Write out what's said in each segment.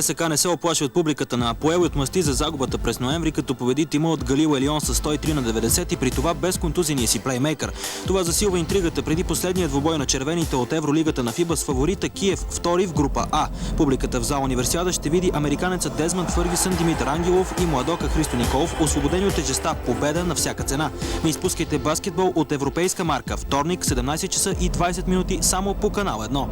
ЦСКА не се оплаши от публиката на АПОЕЛ и отмъсти за загубата през ноември, като победи тима от Галил Елион с 103-90 и при това без контузения си плеймейкър. Това засилва интригата преди последния двубой на червените от Евролигата на ФИБА с фаворита Киев, втори в група А. Публиката в зала Универсиада ще види американецът Дезмънд Фъргюсън, Димитър Ангелов и младока Христо Николов, освободени от тежеста победа на всяка цена. Не изпускайте баскетбол от европейска марка. Вторник, 17 часа и 20 минути само по канал 1.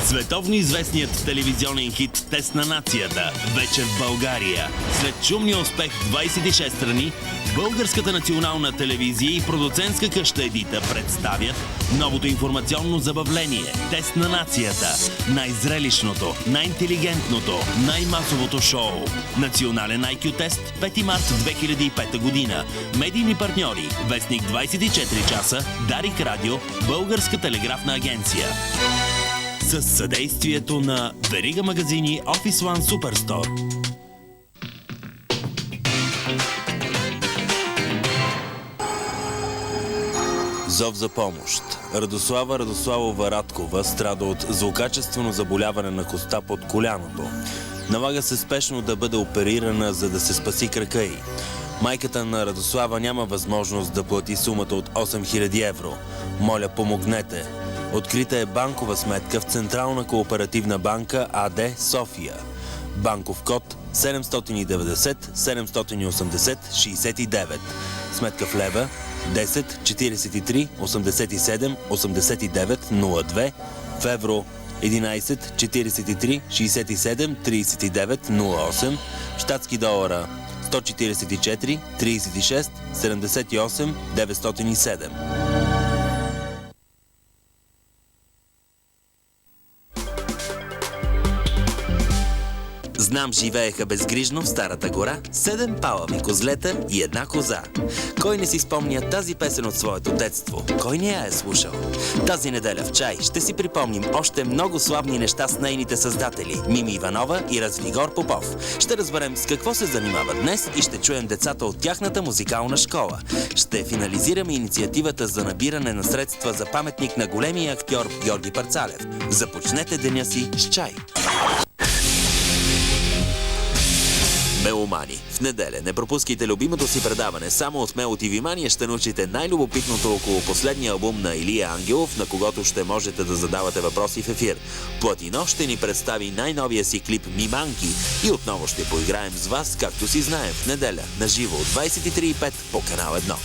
Световно известният телевизионен хит "Тест на нацията" вече в България. След шумния успех в 26 страни, Българската национална телевизия и продуцентска къща Едита представят новото информационно забавление "Тест на нацията". Най-зрелищното, най-интелигентното, най-масовото шоу. Национален IQ тест, 5 март 2005 година. Медийни партньори: Вестник 24 часа, Дарик Радио, Българска телеграфна агенция. С съдействието на верига магазини Office One Superstore. Зов за помощ. Радослава Радославова Радкова страда от злокачествено заболяване на коста под коляното. Налага се спешно да бъде оперирана, за да се спаси крака й. Майката на Радослава няма възможност да плати сумата от 8000 евро. Моля, помогнете. Открита е банкова сметка в Централна кооперативна банка АД София. Банков код 790 780 69. Сметка в лева 10 43 87 89 02. В евро 11 43 67 39 08. Щатски долара 144 36 78 907. Знам, живееха безгрижно в Старата гора 7 палави козлета и една коза. Кой не си спомня тази песен от своето детство? Кой не я е слушал? Тази неделя в Чай ще си припомним още много славни неща с нейните създатели Мими Иванова и Развигор Попов. Ще разберем с какво се занимават днес и ще чуем децата от тяхната музикална школа. Ще финализираме инициативата за набиране на средства за паметник на големия актьор Георги Парцалев. Започнете деня си с Чай! Меломани. В неделя не пропускайте любимото си предаване. Само от Мело ТВ Мания ще научите най-любопитното около последния албум на Илия Ангелов, на когото ще можете да задавате въпроси в ефир. Платино ще ни представи най-новия си клип "Миманки" и отново ще поиграем с вас, както си знаем, в неделя, на живо от 23:05 по канал 1.